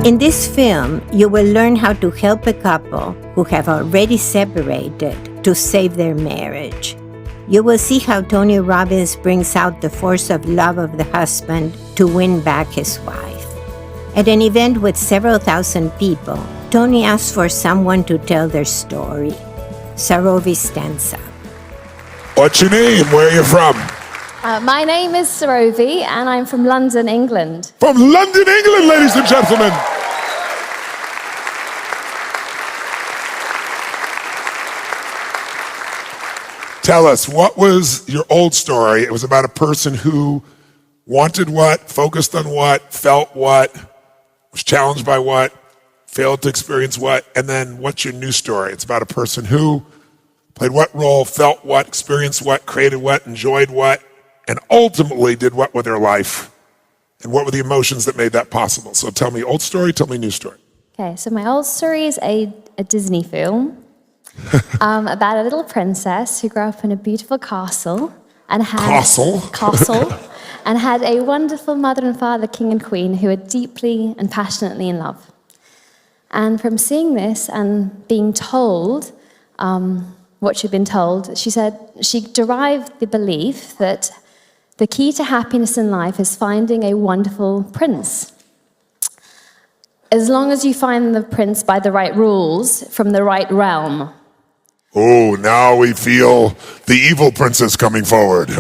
In this film, you will learn how to help a couple who have already separated to save their marriage. You will see how Tony Robbins brings out the force of love of the husband to win back his wife. At an event with several thousand people, Tony asks for someone to tell their story. Sarovi stands up. What's your name? Where are you from? My name is Sarovi, and I'm from London, England. From London, England, ladies and gentlemen. Tell us, what was your old story? It was about a person who wanted what, focused on what, felt what, was challenged by what, failed to experience what, and then what's your new story? It's about a person who played what role, felt what, experienced what, created what, enjoyed what, and ultimately did what with their life. And what were the emotions that made that possible? So tell me old story, tell me new story. Okay, so my old story is a Disney film about a little princess who grew up in a beautiful castle and had and had a wonderful mother and father, king and queen, who were deeply and passionately in love. And from seeing this and being told what she'd been told, she said she derived the belief that the key to happiness in life is finding a wonderful prince. As long as you find the prince by the right rules, from the right realm. Oh, now we feel the evil princess coming forward.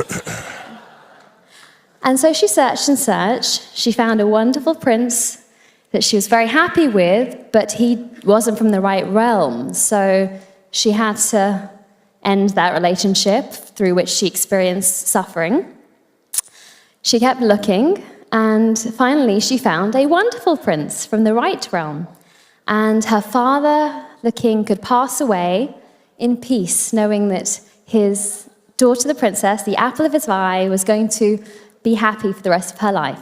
And so she searched and searched. She found a wonderful prince that she was very happy with, but he wasn't from the right realm. So she had to end that relationship through which she experienced suffering. She kept looking, and finally she found a wonderful prince from the right realm. And her father, the king, could pass away in peace, knowing that his daughter, the princess, the apple of his eye, was going to be happy for the rest of her life.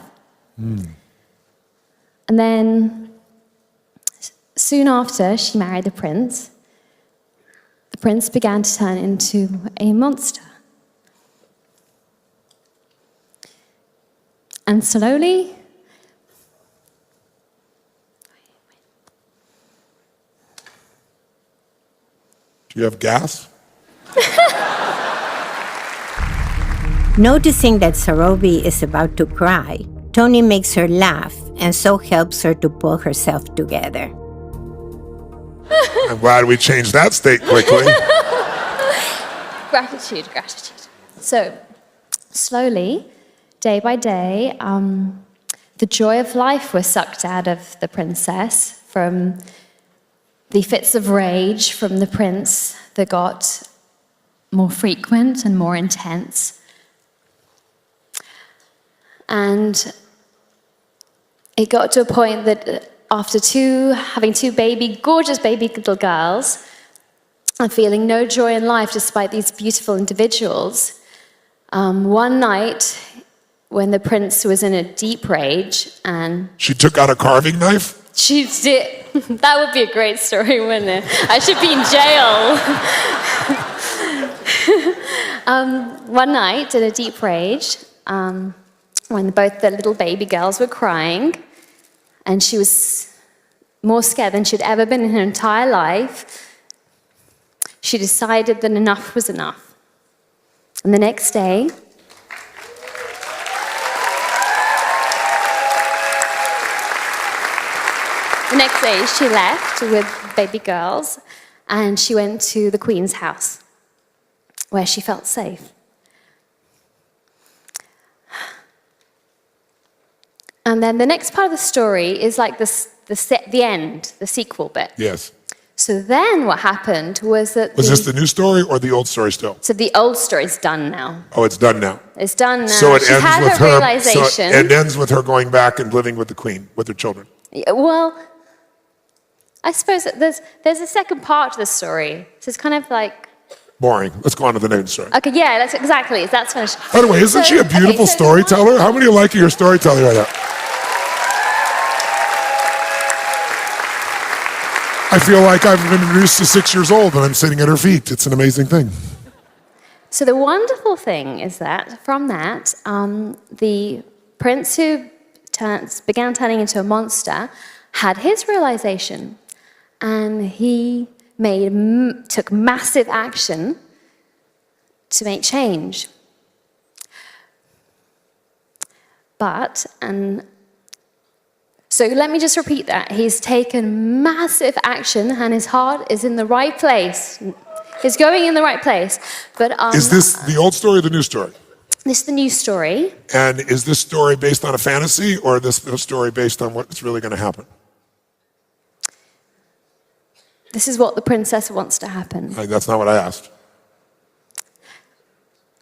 And then, soon after she married the prince began to turn into a monster. And slowly, Do you have gas? Noticing that Sarovi is about to cry, Tony makes her laugh and so helps her to pull herself together. I'm glad we changed that state quickly. Gratitude. So, slowly, day by day, the joy of life was sucked out of the princess from the fits of rage from the prince that got more frequent and more intense. And it got to a point that after having two gorgeous baby little girls, and feeling no joy in life despite these beautiful individuals, one night when the prince was in a deep rage and... She took out a carving knife? She did. That would be a great story, wouldn't it? I should be in jail. One night in a deep rage, when both the little baby girls were crying, and she was more scared than she'd ever been in her entire life, she decided that enough was enough. And the next day, she left with baby girls, and she went to the Queen's house, where she felt safe. And then the next part of the story is like the end, the sequel bit. Yes. So then what happened was that... Was this the new story or the old story still? So the old story's done now. Oh, it's done now. It's done now. So it ends had with her her. realization. So it ends with her going back and living with the Queen, with her children. Well, I suppose that there's a second part to the story. So it's kind of like... Boring. Let's go on to the next story. Okay, yeah, that's exactly. That's finished. By the way, isn't she a beautiful storyteller? How many of you like your storytelling right now? I feel like I've been introduced to 6 years old and I'm sitting at her feet. It's an amazing thing. So the wonderful thing is that from that, the prince who began turning into a monster had his realization, and he took massive action to make change. So let me just repeat that. He's taken massive action, and his heart is in the right place. He's going in the right place. But is this the old story or the new story? This is the new story. And is this story based on a fantasy, or is this story based on what's really going to happen? This is what the princess wants to happen. That's not what I asked.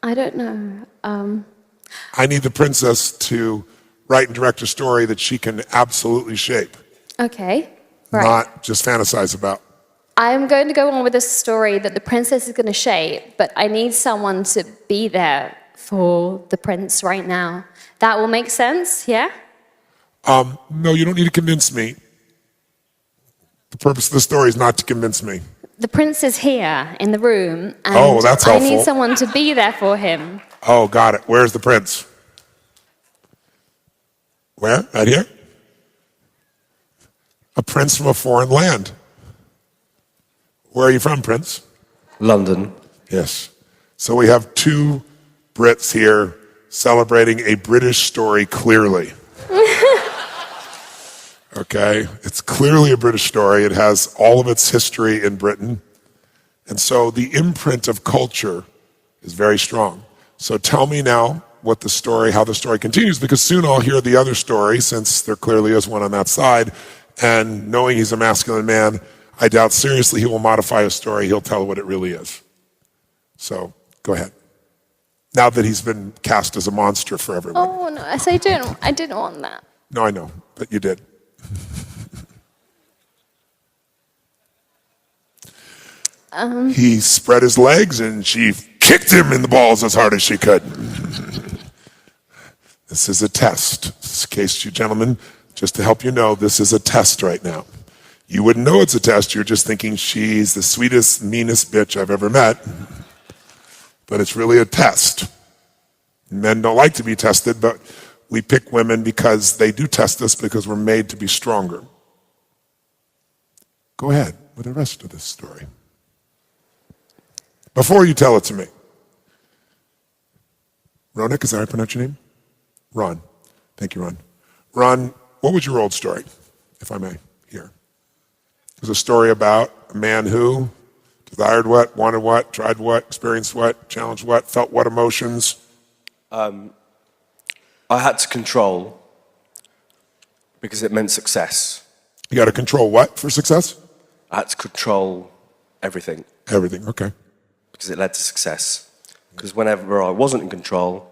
I don't know. I need the princess to write and direct a story that she can absolutely shape. Okay, right. Not just fantasize about. I'm going to go on with a story that the princess is going to shape, but I need someone to be there for the prince right now. That will make sense, yeah? No, you don't need to convince me. The purpose of the story is not to convince me. The prince is here in the room, and oh, that's helpful. I need someone to be there for him. Oh, got it. Where's the prince? Where? Right here? A prince from a foreign land. Where are you from, Prince? London. Yes. So we have two Brits here celebrating a British story clearly. Okay? It's clearly a British story. It has all of its history in Britain. And so the imprint of culture is very strong. So tell me now how the story continues, because soon I'll hear the other story, since there clearly is one on that side. And knowing he's a masculine man, I doubt seriously he will modify his story. He'll tell what it really is. So go ahead. Now that he's been cast as a monster for everyone. Oh, no, I didn't want that. No, I know, but you did. He spread his legs and she kicked him in the balls as hard as she could. This is a test. In case you gentlemen, just to help you know, this is a test right now. You wouldn't know it's a test. You're just thinking she's the sweetest, meanest bitch I've ever met. But it's really a test. Men don't like to be tested, but we pick women because they do test us, because we're made to be stronger. Go ahead with the rest of this story. Before you tell it to me. Ronak, is that how I pronounce your name? Ron. Thank you, Ron. Ron, what was your old story, if I may, here? It was a story about a man who desired what, wanted what, tried what, experienced what, challenged what, felt what emotions? I had to control because it meant success. You got to control what for success? I had to control everything. Everything, okay. Because it led to success. Because whenever I wasn't in control,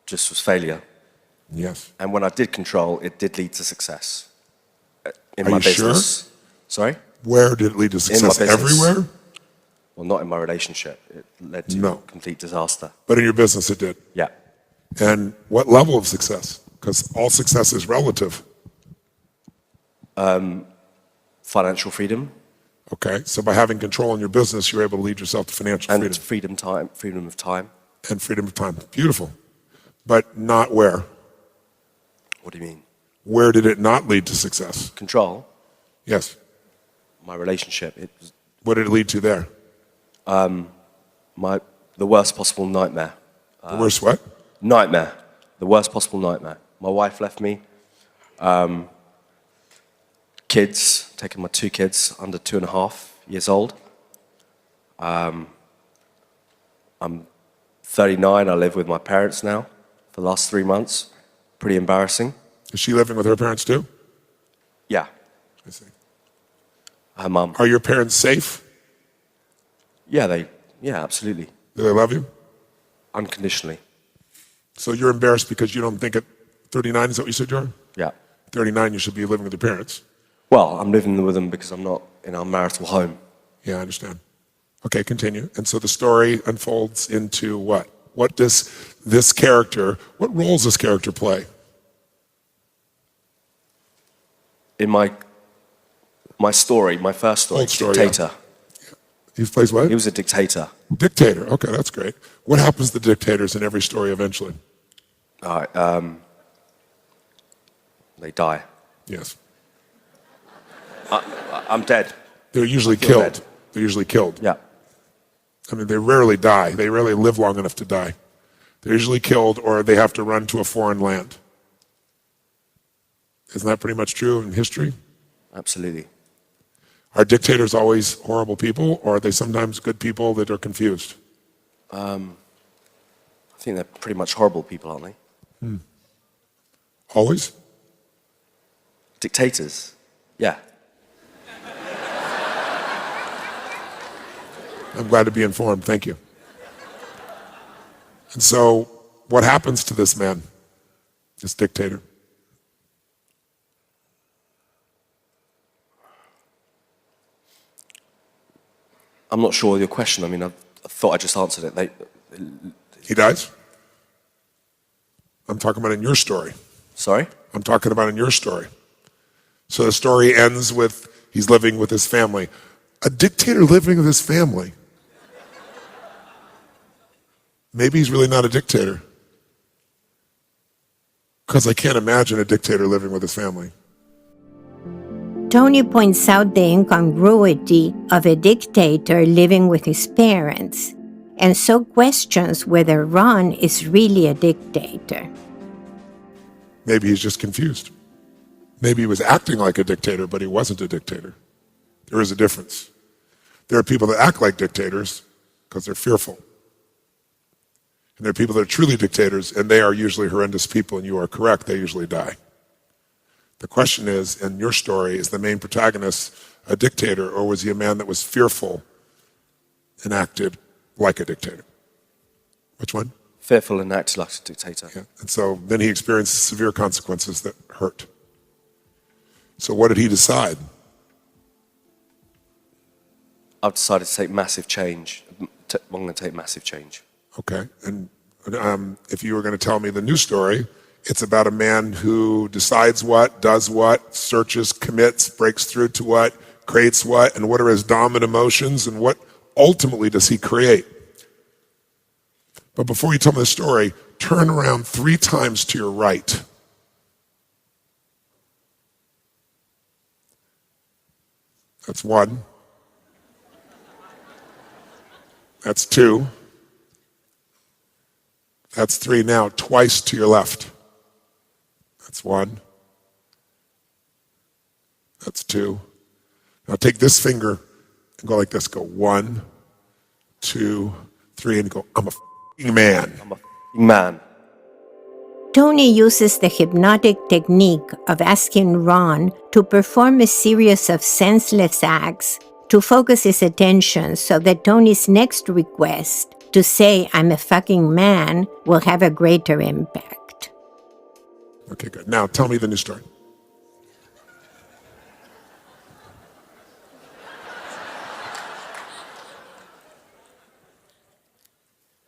just was failure. Yes. And when I did control, it did lead to success. In Are my you business. Sure? Sorry? Where did it lead to success? Everywhere? Well, not in my relationship. It led to complete disaster. But in your business it did? Yeah. And what level of success? Because all success is relative. Financial freedom. Okay, so by having control in your business, you're able to lead yourself to financial freedom. And freedom of time. And freedom of time. Beautiful. But not where? What do you mean? Where did it not lead to success? Control. Yes. My relationship. What did it lead to there? The worst possible nightmare. The worst what? Nightmare. The worst possible nightmare. My wife left me. Kids, taking my 2 kids under 2.5 years old. I'm 39. I live with my parents now for the last 3 months. Pretty embarrassing. Is she living with her parents too? Yeah. I see. Her mum. Are your parents safe? Yeah, absolutely. Do they love you? Unconditionally. So you're embarrassed because you don't think at 39, is that what you said, Jordan? Yeah. 39, you should be living with your parents. Well, I'm living with them because I'm not in our marital home. Yeah, I understand. Okay, continue. And so the story unfolds into what? What does this character, what roles does this character play? In my story, my first story, dictator. Yeah. He plays what? He was a dictator. Dictator, okay, that's great. What happens to dictators in every story eventually? They die. Yes. I'm dead. They're usually feel killed. dead. They're usually killed. Yeah. I mean, they rarely die. They rarely live long enough to die. They're usually killed or they have to run to a foreign land. Isn't that pretty much true in history? Absolutely. Are dictators always horrible people, or are they sometimes good people that are confused? I think they're pretty much horrible people, aren't they? Always? Dictators. Yeah. I'm glad to be informed. Thank you. And so, what happens to this man, this dictator? I'm not sure of your question. I mean, I thought I just answered it. He dies? I'm talking about in your story. Sorry? I'm talking about in your story. So the story ends with he's living with his family. A dictator living with his family. Maybe he's really not a dictator. Because I can't imagine a dictator living with his family. Tony points out the incongruity of a dictator living with his parents, and so questions whether Ron is really a dictator. Maybe he's just confused. Maybe he was acting like a dictator, but he wasn't a dictator. There is a difference. There are people that act like dictators because they're fearful. And there are people that are truly dictators, and they are usually horrendous people, and you are correct, they usually die. The question is, in your story, is the main protagonist a dictator, or was he a man that was fearful and acted like a dictator? Which one? Fearful and acted like a dictator. Yeah. And so then he experienced severe consequences that hurt. So what did he decide? I've decided to take massive change. I'm going to take massive change. Okay. And if you were going to tell me the new story, it's about a man who decides what, does what, searches, commits, breaks through to what, creates what, and what are his dominant emotions, and what ultimately does he create? But before you tell me the story, turn around 3 times to your right. That's 1. That's 2. That's 3 now, twice to your left. That's 1. That's 2. Now take this finger and go like this. Go 1, 2, 3, and go, I'm a f***ing man. I'm a f***ing man. Tony uses the hypnotic technique of asking Ron to perform a series of senseless acts to focus his attention so that Tony's next request to say, I'm a fucking man, will have a greater impact. Okay, good. Now tell me the new story.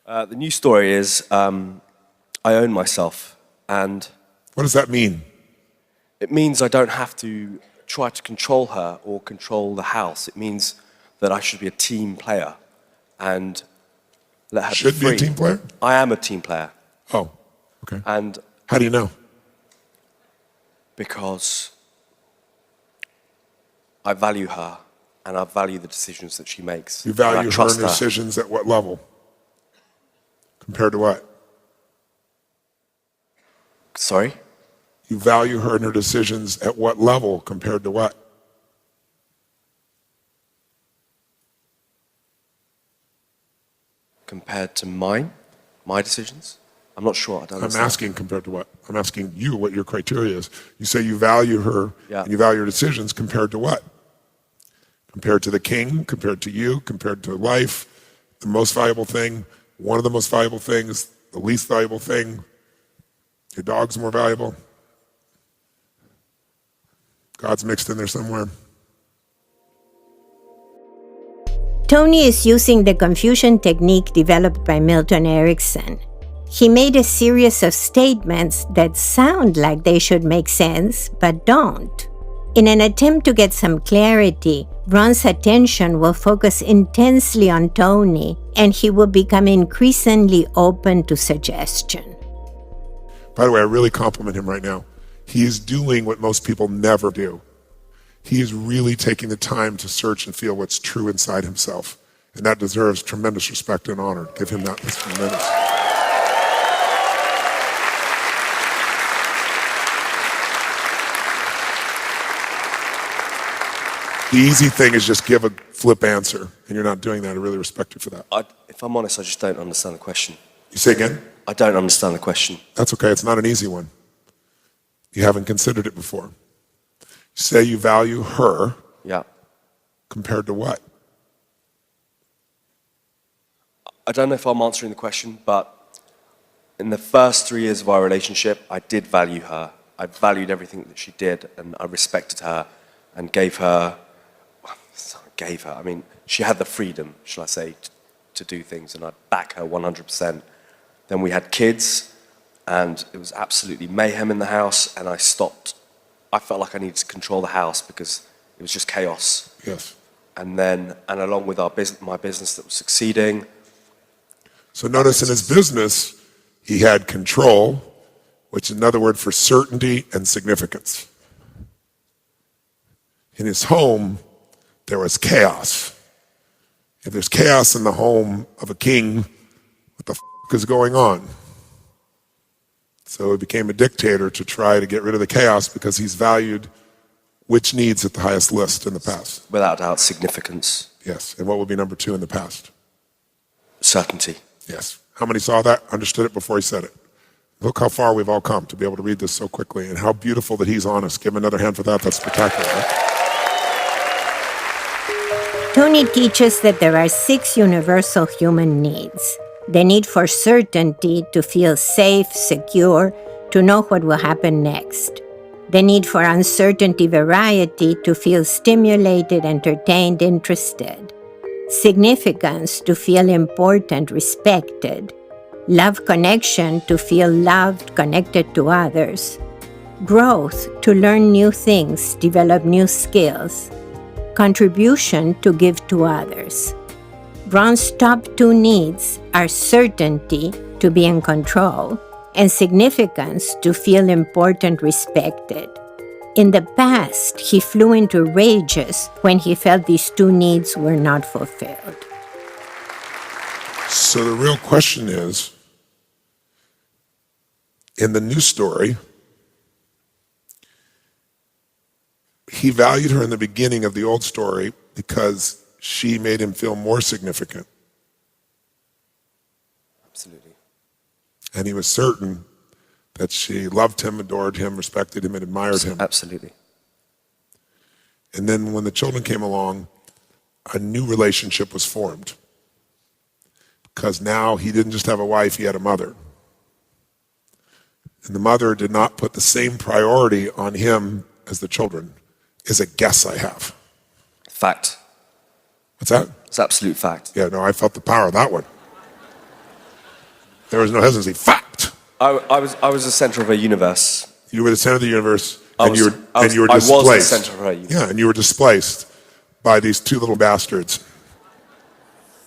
The new story is I own myself, and What does that mean? it means I don't have to try to control her or control the house. It means that I should be a team player and let her Should be be free. a team player? I am a team player, Oh, okay. and How do you know? because I value her and I value the decisions that she makes. You and I value her trust and her decisions at what level? Compared to what? Sorry? You value her and her decisions at what level compared to what? Compared to mine? My decisions? I'm not sure. I don't I'm understand. asking compared to what? I'm asking you what your criteria is. You say you value her Yeah. and you value her decisions compared to what? Compared to the king, compared to you, compared to life, the most valuable thing, one of the most valuable things, the least valuable thing, your dog's more valuable. God's mixed in there somewhere. Tony is using the confusion technique developed by Milton Erickson. He made a series of statements that sound like they should make sense, but don't. In an attempt to get some clarity, Ron's attention will focus intensely on Tony, and he will become increasingly open to suggestion. By the way, I really compliment him right now. he is doing what most people never do. He is really taking the time to search and feel what's true inside himself. And that deserves tremendous respect and honor. Give him that. That's tremendous. The easy thing is just give a flip answer, and you're not doing that. I really respect you for that. If I'm honest, I just don't understand the question. You say again? I don't understand the question. That's okay. It's not an easy one. You haven't considered it before. You say you value her. Yeah. Compared to what? I don't know if I'm answering the question, but in the first 3 years of our relationship, I did value her. I valued everything that she did, and I respected her and gave her, I mean, she had the freedom, shall I say, to do things, and I'd back her 100%. Then we had kids, and it was absolutely mayhem in the house, and I stopped. I felt like I needed to control the house because it was just chaos. Yes. And along with my business that was succeeding. So notice in his business, he had control, which is another word for certainty and significance. In his home, there was chaos. If there's chaos in the home of a king, what the is going on? So he became a dictator to try to get rid of the chaos because he's valued which needs at the highest list in the past? Without doubt, significance. Yes. And what would be number 2 in the past? Certainty. Yes. How many saw that, understood it before he said it? Look how far we've all come to be able to read this so quickly, and how beautiful that he's honest. Give him another hand for that. That's spectacular, right? Tony teaches that there are 6 universal human needs. The need for certainty, to feel safe, secure, to know what will happen next. The need for uncertainty, variety, to feel stimulated, entertained, interested. Significance, to feel important, respected. Love connection, to feel loved, connected to others. Growth, to learn new things, develop new skills. Contribution, to give to others. Ron's top 2 needs are certainty, to be in control, and significance, to feel important, respected. In the past, he flew into rages when he felt these 2 needs were not fulfilled. So the real question is, in the new story, he valued her in the beginning of the old story because she made him feel more significant. Absolutely. And he was certain that she loved him, adored him, respected him, and admired him. Absolutely. And then when the children came along, a new relationship was formed. Because now he didn't just have a wife, he had a mother. And the mother did not put the same priority on him as the children, is a guess I have. Fact. What's that? It's absolute fact. Yeah, no, I felt the power of that one. There was no hesitancy. Fact! I was the center of a universe. You were the center of the universe, and you were displaced. I was the center of her universe. Yeah, and you were displaced by these 2 little bastards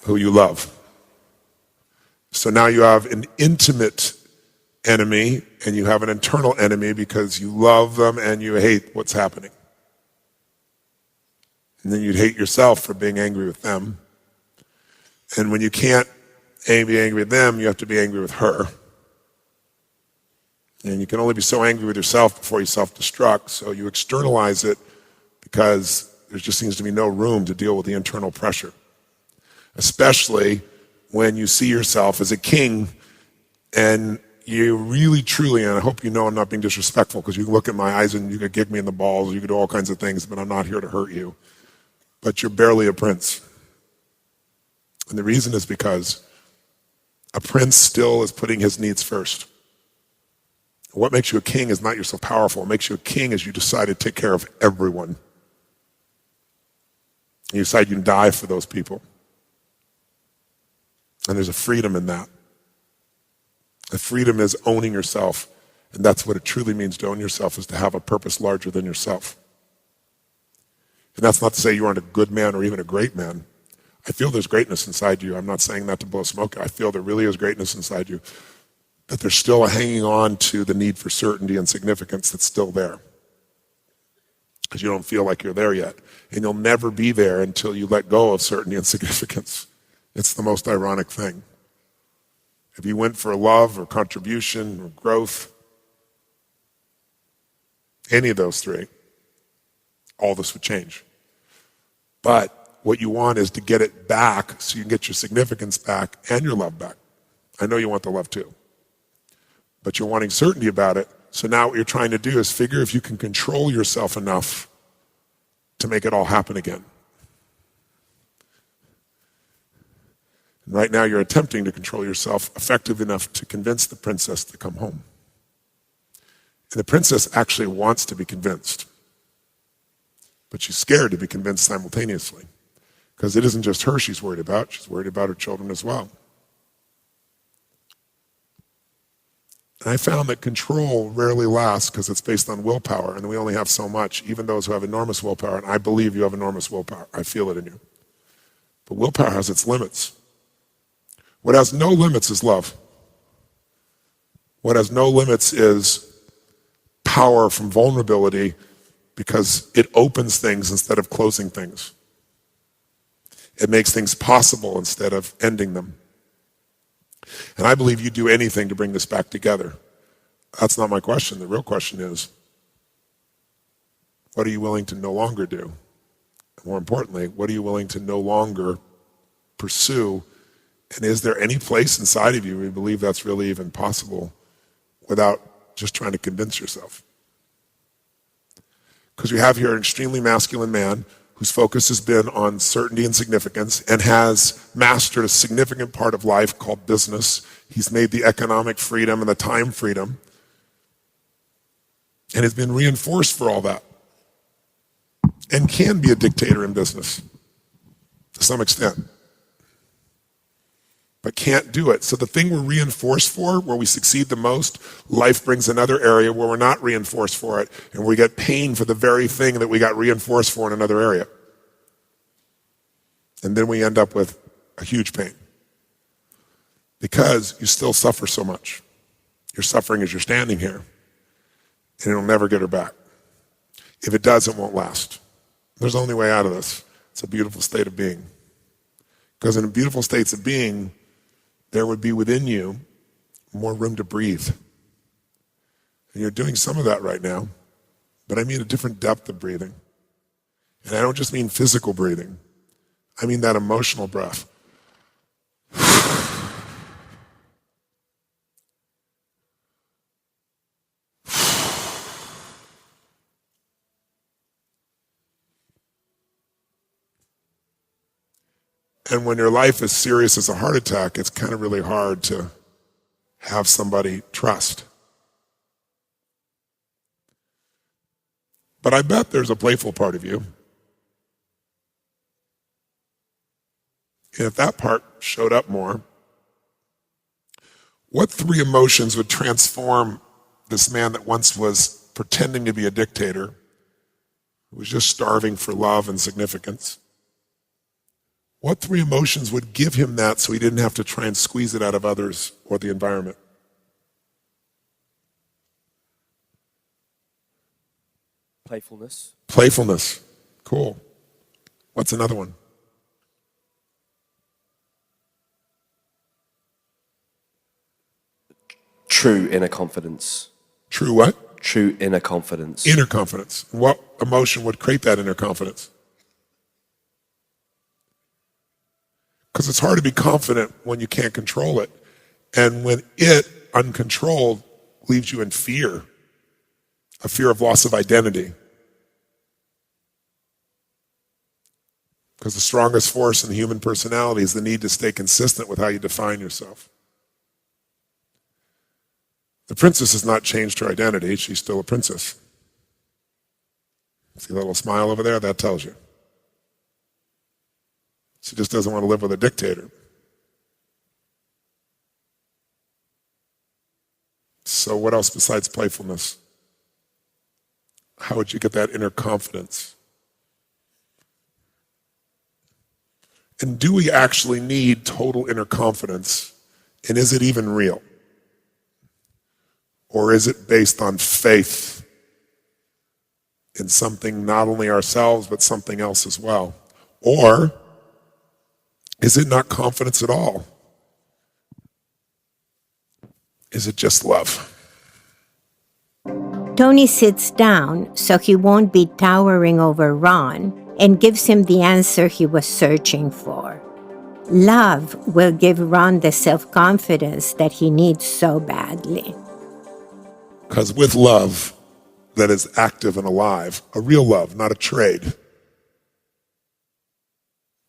who you love. So now you have an intimate enemy, and you have an internal enemy because you love them and you hate what's happening. And then you'd hate yourself for being angry with them. And when you can't be angry with them, you have to be angry with her. And you can only be so angry with yourself before you self-destruct, so you externalize it because there just seems to be no room to deal with the internal pressure. Especially when you see yourself as a king and you really, truly, and I hope you know I'm not being disrespectful because you can look at my eyes and you could kick me in the balls, you could do all kinds of things, but I'm not here to hurt you. But you're barely a prince. And the reason is because a prince still is putting his needs first. What makes you a king is not you're so powerful. What makes you a king is you decide to take care of everyone. And you decide you can die for those people. And there's a freedom in that. The freedom is owning yourself. And that's what it truly means to own yourself, is to have a purpose larger than yourself. And that's not to say you aren't a good man or even a great man. I feel there's greatness inside you. I'm not saying that to blow smoke. I feel there really is greatness inside you. that there's still a hanging on to the need for certainty and significance that's still there. Because you don't feel like you're there yet. And you'll never be there until you let go of certainty and significance. It's the most ironic thing. If you went for love or contribution or growth, any of those three, all this would change. But what you want is to get it back so you can get your significance back and your love back. I know you want the love too. But you're wanting certainty about it. So now what you're trying to do is figure if you can control yourself enough to make it all happen again. And right now you're attempting to control yourself effective enough to convince the princess to come home. And the princess actually wants to be convinced. But she's scared to be convinced simultaneously. Because it isn't just her she's worried about her children as well. And I found that control rarely lasts because it's based on willpower, and we only have so much, even those who have enormous willpower, and I believe you have enormous willpower. I feel it in you. But willpower has its limits. What has no limits is love. What has no limits is power from vulnerability because it opens things instead of closing things. It makes things possible instead of ending them. And I believe you'd do anything to bring this back together. That's not my question. The real question is, what are you willing to no longer do? More importantly, what are you willing to no longer pursue? And is there any place inside of you where you believe that's really even possible without just trying to convince yourself? Because we have here an extremely masculine man whose focus has been on certainty and significance and has mastered a significant part of life called business. He's made the economic freedom and the time freedom and has been reinforced for all that and can be a dictator in business to some extent, but can't do it. So the thing we're reinforced for, where we succeed the most, life brings another area where we're not reinforced for it, and we get pain for the very thing that we got reinforced for in another area. And then we end up with a huge pain because you still suffer so much. You're suffering as you're standing here, and it'll never get her back. If it does, it won't last. There's only way out of this. It's a beautiful state of being. Because in beautiful states of being, there would be within you more room to breathe. And you're doing some of that right now, but I mean a different depth of breathing. And I don't just mean physical breathing. I mean that emotional breath. And when your life is serious as a heart attack, it's kind of really hard to have somebody trust. But I bet there's a playful part of you. And if that part showed up more, what three emotions would transform this man that once was pretending to be a dictator, who was just starving for love and significance? What three emotions would give him that so he didn't have to try and squeeze it out of others or the environment? Playfulness. Playfulness. Cool. What's another one? True inner confidence. True what? True inner confidence. Inner confidence. What emotion would create that inner confidence? Because it's hard to be confident when you can't control it. And when it, uncontrolled, leaves you in fear, a fear of loss of identity. Because the strongest force in the human personality is the need to stay consistent with how you define yourself. The princess has not changed her identity. She's still a princess. See a little smile over there? That tells you. She just doesn't want to live with a dictator. So what else besides playfulness? How would you get that inner confidence? And do we actually need total inner confidence? And is it even real? Or is it based on faith in something not only ourselves, but something else as well? Or is it not confidence at all? Is it just love? Tony sits down so he won't be towering over Ron and gives him the answer he was searching for. Love will give Ron the self-confidence that he needs so badly. Because with love that is active and alive, a real love, not a trade,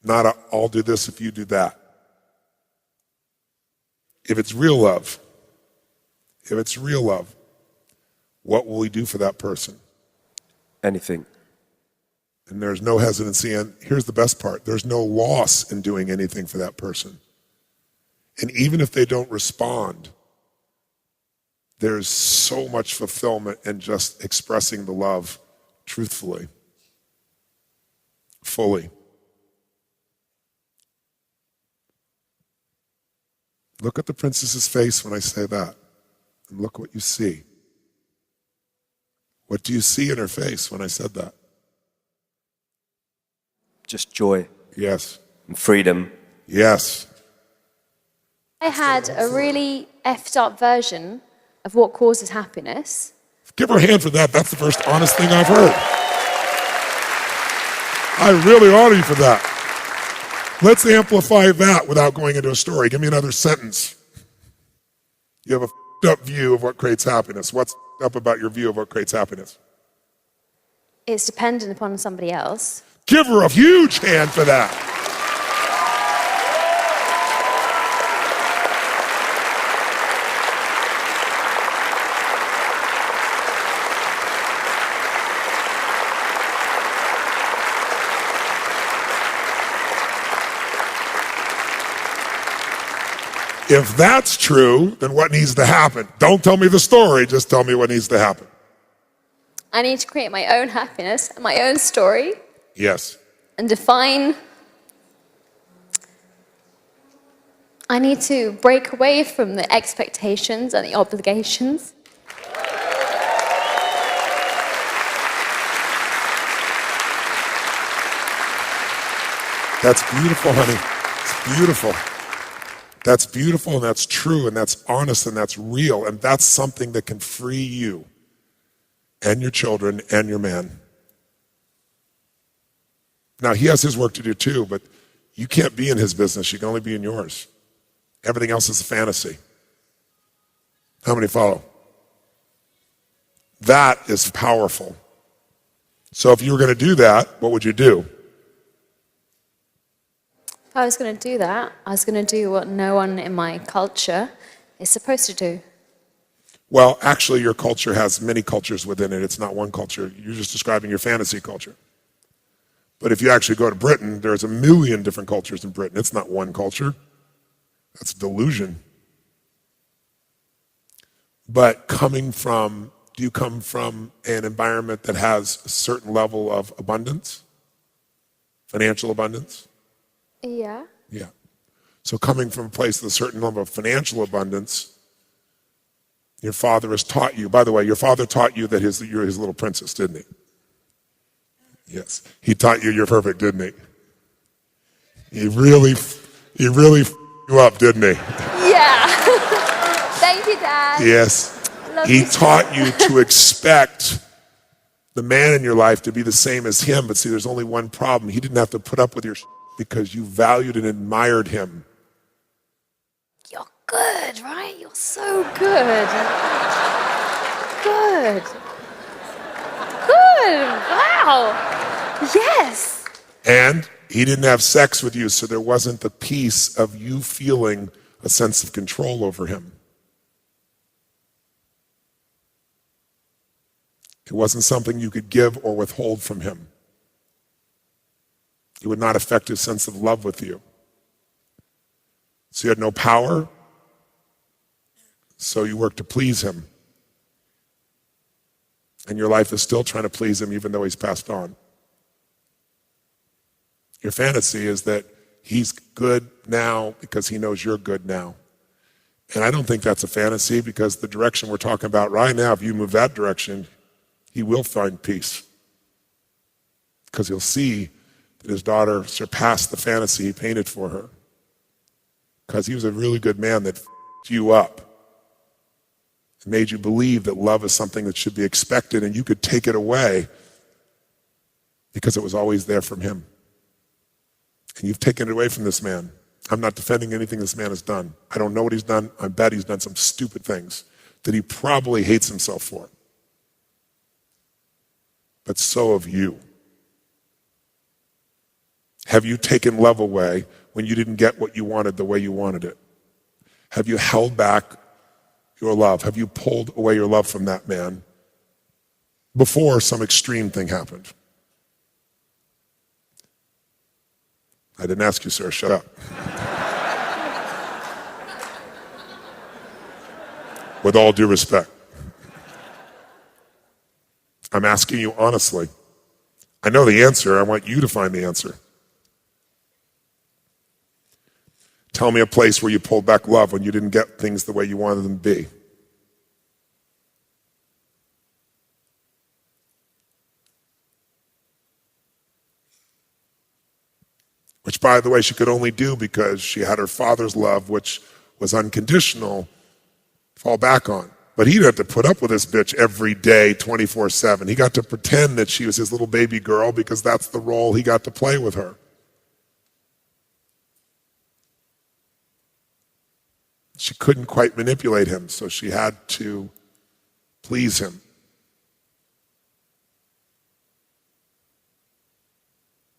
not a I'll do this if you do that. If it's real love, what will we do for that person? Anything. And there's no hesitancy, and here's the best part, there's no loss in doing anything for that person. And even if they don't respond, there's so much fulfillment in just expressing the love truthfully, fully. Look at the princess's face when I say that, and look what you see. What do you see in her face when I said that? Just joy. Yes. And freedom. Yes. I had a really effed up version of what causes happiness. Give her a hand for that. That's the first honest thing I've heard. I really honor you for that. Let's amplify that without going into a story. Give me another sentence. You have a f***ed up view of what creates happiness. What's f***ed up about your view of what creates happiness? It's dependent upon somebody else. Give her a huge hand for that. If that's true, then what needs to happen? Don't tell me the story, just tell me what needs to happen. I need to create my own happiness and my own story. Yes. And define. I need to break away from the expectations and the obligations. That's beautiful, honey. It's beautiful. That's beautiful, and that's true, and that's honest, and that's real, and that's something that can free you and your children and your man. Now, he has his work to do too, but you can't be in his business. You can only be in yours. Everything else is a fantasy. How many follow? That is powerful. So if you were going to do that, what would you do? If I was going to do that, I was going to do what no one in my culture is supposed to do. Well, actually, your culture has many cultures within it. It's not one culture. You're just describing your fantasy culture. But if you actually go to Britain, there's a million different cultures in Britain. It's not one culture. That's delusion. But do you come from an environment that has a certain level of abundance? Financial abundance? Yeah. Yeah. So coming from a place with a certain level of financial abundance, your father has taught you. By the way, your father taught you that you're his little princess, didn't he? Yes. He taught you you're perfect, didn't he? He really f***ed you up, didn't he? Yeah. Thank you, Dad. Yes. Love He you. taught you to expect the man in your life to be the same as him. But see, there's only one problem. He didn't have to put up with your because you valued and admired him. You're good, right? You're so good. Good. Good. Wow. Yes. And he didn't have sex with you, so there wasn't the piece of you feeling a sense of control over him. It wasn't something you could give or withhold from him. It would not affect his sense of love with you. So you had no power, so you worked to please him. And your life is still trying to please him even though he's passed on. Your fantasy is that he's good now because he knows you're good now. And I don't think that's a fantasy, because the direction we're talking about right now, if you move that direction, he will find peace. Because he'll see that his daughter surpassed the fantasy he painted for her. Because he was a really good man that f***ed you up. It made you believe that love is something that should be expected and you could take it away because it was always there from him. And you've taken it away from this man. I'm not defending anything this man has done. I don't know what he's done. I bet he's done some stupid things that he probably hates himself for. But so have you. Have you taken love away when you didn't get what you wanted the way you wanted it? Have you held back your love? Have you pulled away your love from that man before some extreme thing happened? I didn't ask you, sir. Shut up. With all due respect. I'm asking you honestly. I know the answer. I want you to find the answer. Tell me a place where you pulled back love when you didn't get things the way you wanted them to be. Which, by the way, she could only do because she had her father's love, which was unconditional, fall back on. But he didn't have to put up with this bitch every day, 24/7. He got to pretend that she was his little baby girl because that's the role he got to play with her. She couldn't quite manipulate him, so she had to please him.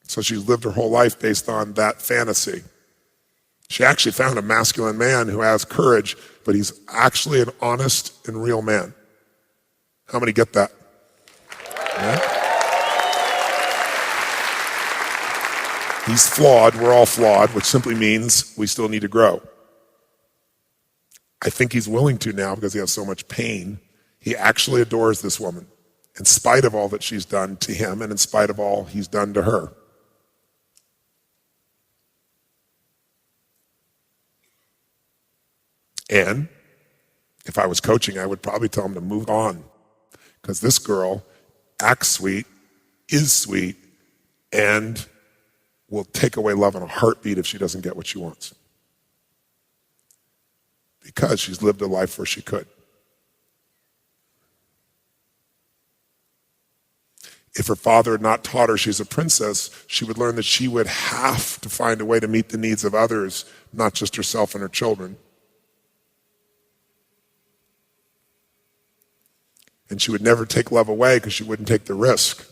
So she lived her whole life based on that fantasy. She actually found a masculine man who has courage, but he's actually an honest and real man. How many get that? Yeah? He's flawed, we're all flawed, which simply means we still need to grow. I think he's willing to now because he has so much pain. He actually adores this woman, in spite of all that she's done to him and in spite of all he's done to her. And if I was coaching, I would probably tell him to move on, because this girl acts sweet, is sweet, and will take away love in a heartbeat if she doesn't get what she wants. Because she's lived a life where she could. If her father had not taught her she's a princess, she would learn that she would have to find a way to meet the needs of others, not just herself and her children. And she would never take love away because she wouldn't take the risk.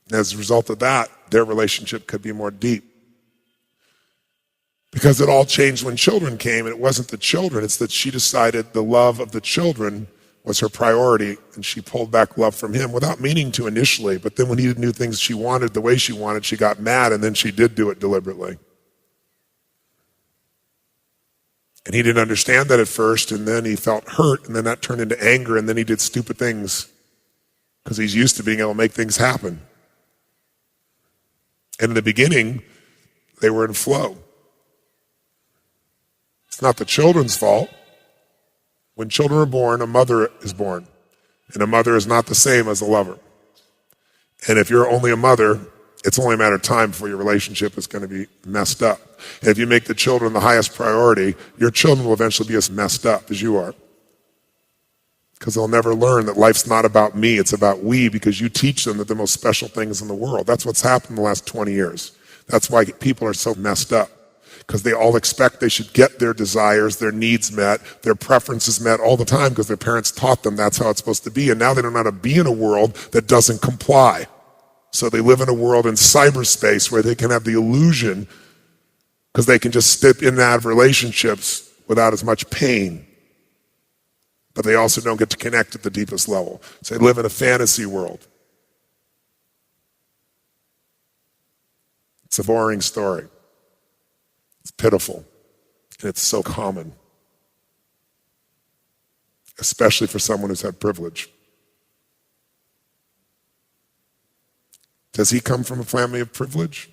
And as a result of that, their relationship could be more deep. Because it all changed when children came, and it wasn't the children, it's that she decided the love of the children was her priority, and she pulled back love from him without meaning to initially, but then when he didn't do things she wanted the way she wanted, she got mad, and then she did do it deliberately. And he didn't understand that at first, and then he felt hurt, and then that turned into anger, and then he did stupid things because he's used to being able to make things happen. And in the beginning, they were in flow. It's not the children's fault. When children are born, a mother is born. And a mother is not the same as a lover. And if you're only a mother, it's only a matter of time before your relationship is going to be messed up. And if you make the children the highest priority, your children will eventually be as messed up as you are. Because they'll never learn that life's not about me, it's about we, because you teach them that the most special things in the world. That's what's happened in the last 20 years. That's why people are so messed up. Because they all expect they should get their desires, their needs met, their preferences met all the time because their parents taught them that's how it's supposed to be. And now they don't know how to be in a world that doesn't comply. So they live in a world in cyberspace where they can have the illusion, because they can just step in and out of relationships without as much pain. But they also don't get to connect at the deepest level. So they live in a fantasy world. It's a boring story. It's pitiful, and it's so common, especially for someone who's had privilege. Does he come from a family of privilege?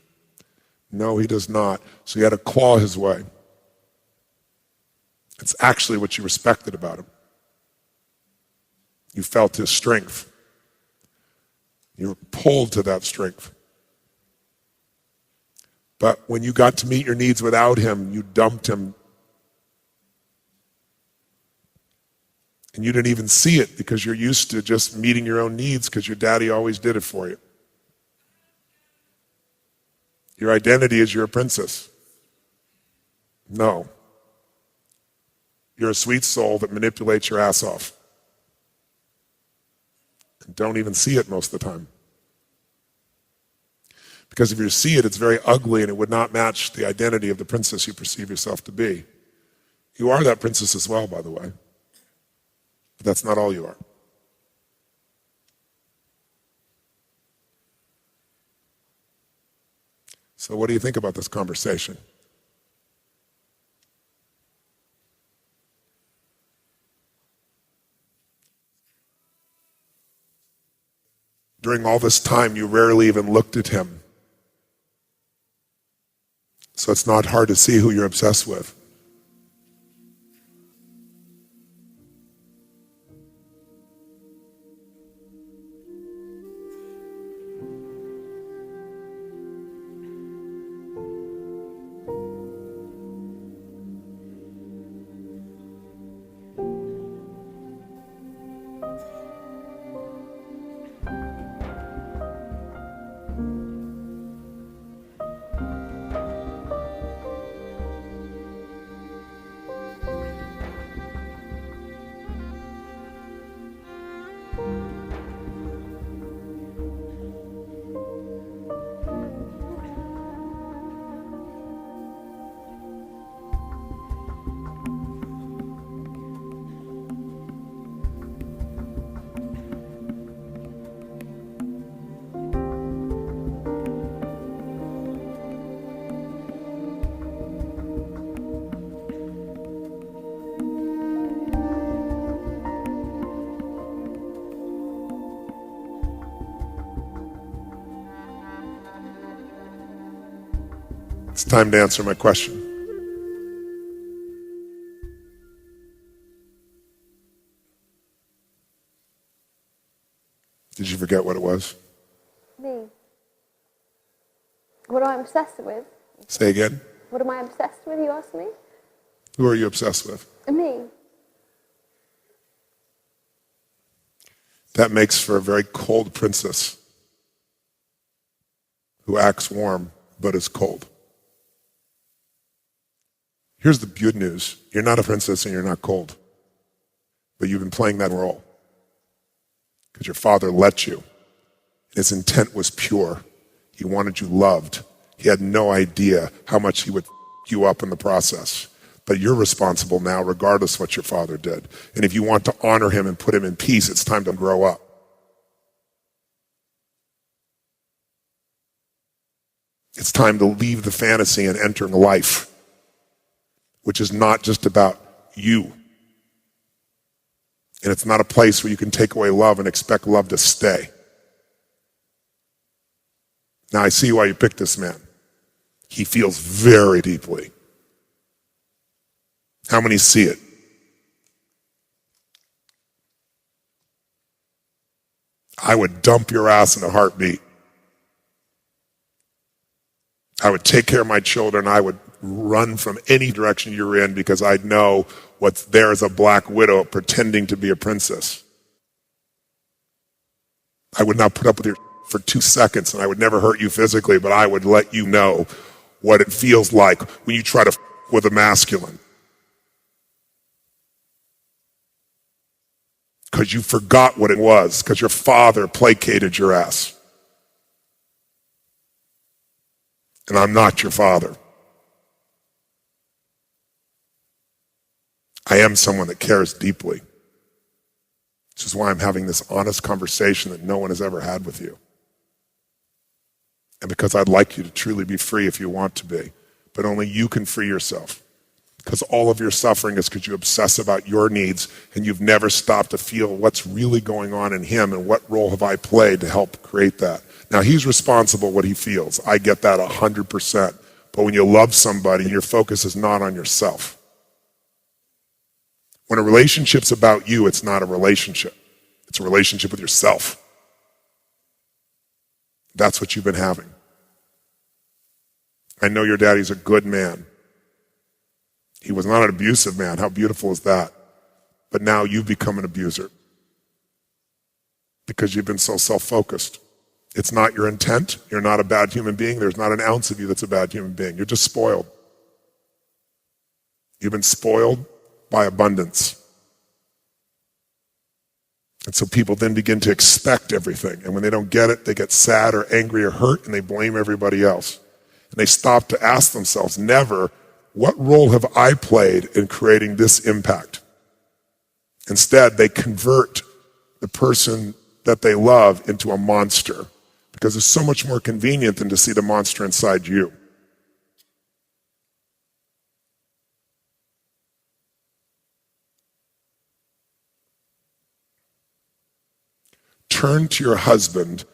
No, he does not. So he had to claw his way. It's actually what you respected about him. You felt his strength. You were pulled to that strength. But when you got to meet your needs without him, you dumped him. And you didn't even see it because you're used to just meeting your own needs because your daddy always did it for you. Your identity is you're a princess. No. You're a sweet soul that manipulates your ass off. And don't even see it most of the time. Because if you see it, it's very ugly and it would not match the identity of the princess you perceive yourself to be. You are that princess as well, by the way. But that's not all you are. So what do you think about this conversation? During all this time, you rarely even looked at him. So it's not hard to see who you're obsessed with. It's time to answer my question. Did you forget what it was? Me. What am I obsessed with? Say again. What am I obsessed with, you asked me? Who are you obsessed with? Me. That makes for a very cold princess who acts warm but is cold. Here's the good news. You're not a princess and you're not cold. But you've been playing that role because your father let you. His intent was pure. He wanted you loved. He had no idea how much he would you up in the process. But you're responsible now regardless of what your father did. And if you want to honor him and put him in peace, it's time to grow up. It's time to leave the fantasy and enter life, which is not just about you. And it's not a place where you can take away love and expect love to stay. Now I see why you picked this man. He feels very deeply. How many see it? I would dump your ass in a heartbeat. I would take care of my children. I would run from any direction you're in because I know what's there is a black widow pretending to be a princess. I would not put up with your for 2 seconds, and I would never hurt you physically, but I would let you know what it feels like when you try to with a masculine. Because you forgot what it was, because your father placated your ass. And I'm not your father. I am someone that cares deeply. Which is why I'm having this honest conversation that no one has ever had with you. And because I'd like you to truly be free if you want to be. But only you can free yourself. Because all of your suffering is because you obsess about your needs and you've never stopped to feel what's really going on in him and what role have I played to help create that. Now, he's responsible what he feels. I get that 100%. But when you love somebody, your focus is not on yourself. When a relationship's about you, it's not a relationship. It's a relationship with yourself. That's what you've been having. I know your daddy's a good man. He was not an abusive man. How beautiful is that? But now you've become an abuser because you've been so self-focused. It's not your intent. You're not a bad human being. There's not an ounce of you that's a bad human being. You're just spoiled. You've been spoiled by abundance. And so people then begin to expect everything. And when they don't get it, they get sad or angry or hurt, and they blame everybody else. And they stop to ask themselves, never, what role have I played in creating this impact? Instead, they convert the person that they love into a monster because it's so much more convenient than to see the monster inside you. Turn to your husband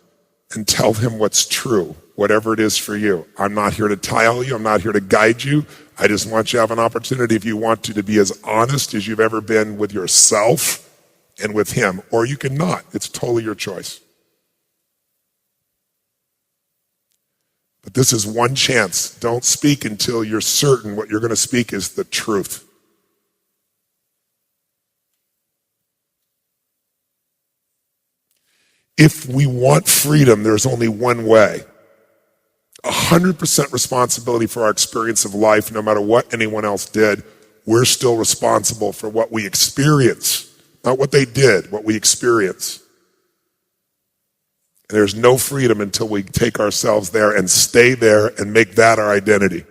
and tell him what's true, whatever it is for you. I'm not here to tell you. I'm not here to guide you. I just want you to have an opportunity, if you want to be as honest as you've ever been with yourself and with him. Or you can not. It's totally your choice. But this is one chance. Don't speak until you're certain what you're going to speak is the truth. If we want freedom, there's only one way. 100% responsibility for our experience of life, no matter what anyone else did. We're still responsible for what we experience, not what they did, what we experience. And there's no freedom until we take ourselves there and stay there and make that our identity.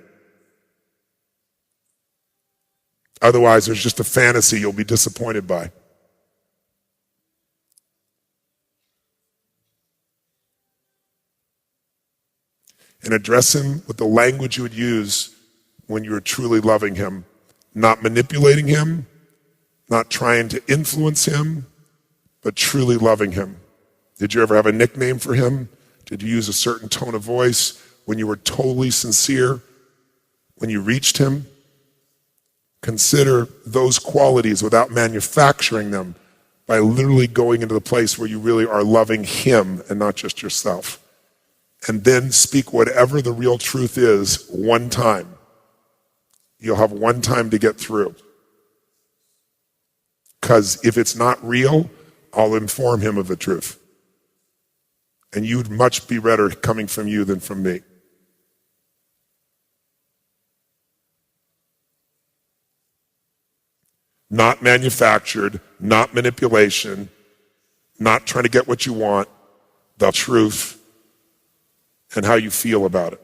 Otherwise, there's just a fantasy you'll be disappointed by. And address him with the language you would use when you're truly loving him, not manipulating him, not trying to influence him, but truly loving him. Did you ever have a nickname for him? Did you use a certain tone of voice when you were totally sincere? When you reached him? Consider those qualities without manufacturing them by literally going into the place where you really are loving him and not just yourself. And then speak whatever the real truth is one time. You'll have one time to get through. Because if it's not real, I'll inform him of the truth. And you'd much be better coming from you than from me. Not manufactured, not manipulation, not trying to get what you want, the truth. And how you feel about it.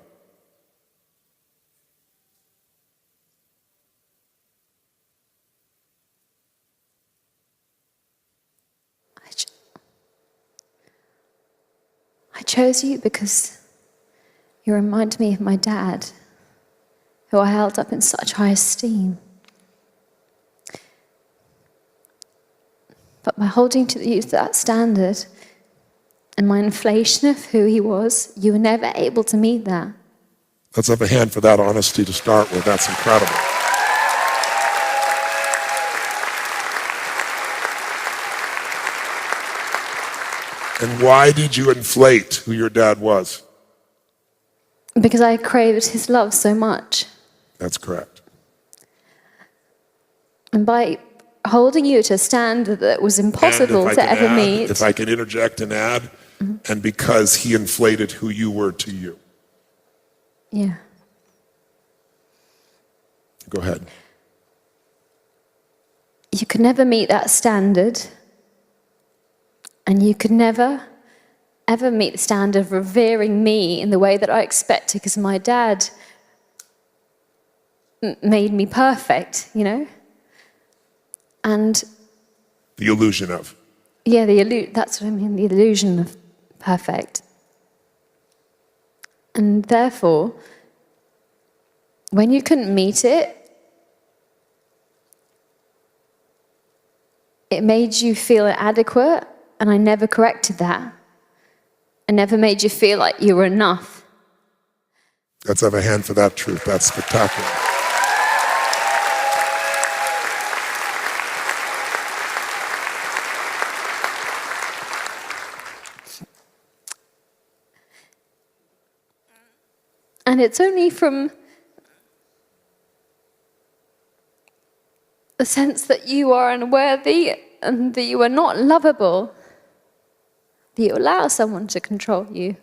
I chose you because you remind me of my dad, who I held up in such high esteem. But by holding to that standard, and my inflation of who he was, you were never able to meet that. Let's have a hand for that honesty to start with. That's incredible. And why did you inflate who your dad was? Because I craved his love so much. That's correct. And by holding you to a standard that was impossible to ever meet. If I can interject and add, and because he inflated who you were to you. Yeah. Go ahead. You could never meet that standard, and you could never, ever meet the standard of revering me in the way that I expected, because my dad made me perfect, you know? And the illusion of. Yeah, that's what I mean, the illusion of perfect. And therefore, when you couldn't meet it, it made you feel inadequate, and I never corrected that. I never made you feel like you were enough. Let's have a hand for that truth. That's spectacular. And it's only from the sense that you are unworthy and that you are not lovable that you allow someone to control you.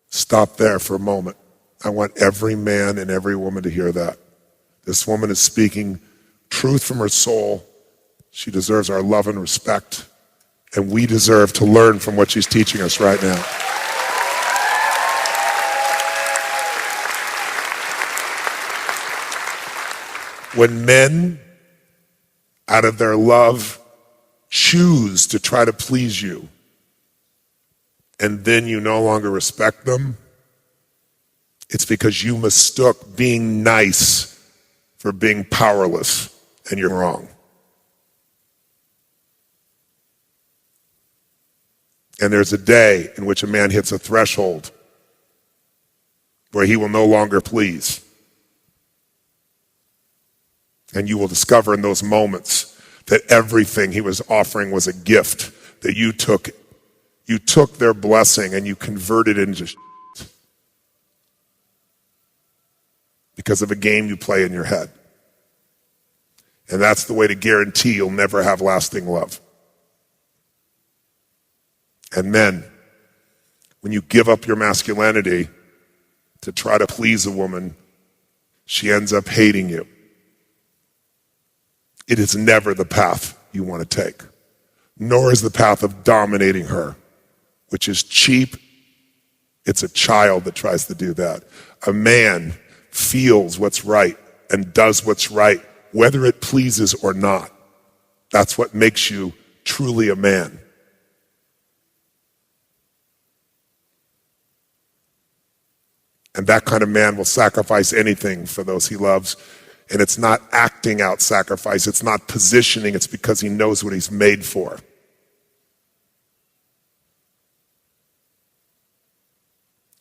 Stop there for a moment. I want every man and every woman to hear that. This woman is speaking truth from her soul. She deserves our love and respect, and we deserve to learn from what she's teaching us right now. When men, out of their love, choose to try to please you, and then you no longer respect them, it's because you mistook being nice for being powerless, and you're wrong. And there's a day in which a man hits a threshold where he will no longer please. And you will discover in those moments that everything he was offering was a gift, that you took their blessing and you converted it into because of a game you play in your head. And that's the way to guarantee you'll never have lasting love. And men, when you give up your masculinity to try to please a woman, she ends up hating you. It is never the path you want to take, nor is the path of dominating her, which is cheap. It's a child that tries to do that. A man feels what's right and does what's right, whether it pleases or not. That's what makes you truly a man. And that kind of man will sacrifice anything for those he loves. And it's not acting out sacrifice. It's not positioning. It's because he knows what he's made for.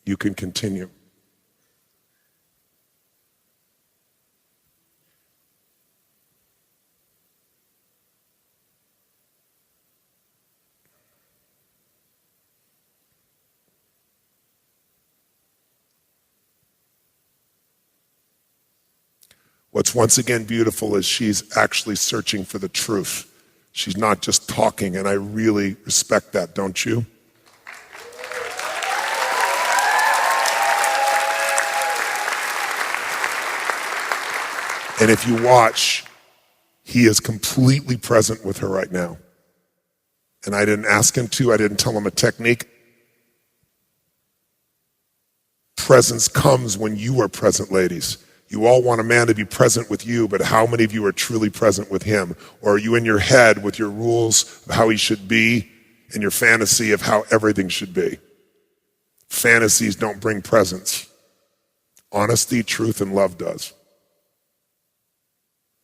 You can continue. What's once again beautiful is she's actually searching for the truth. She's not just talking, and I really respect that, don't you? And if you watch, he is completely present with her right now. And I didn't ask him to, I didn't tell him a technique. Presence comes when you are present, ladies. You all want a man to be present with you, but how many of you are truly present with him? Or are you in your head with your rules of how he should be and your fantasy of how everything should be? Fantasies don't bring presence. Honesty, truth, and love does.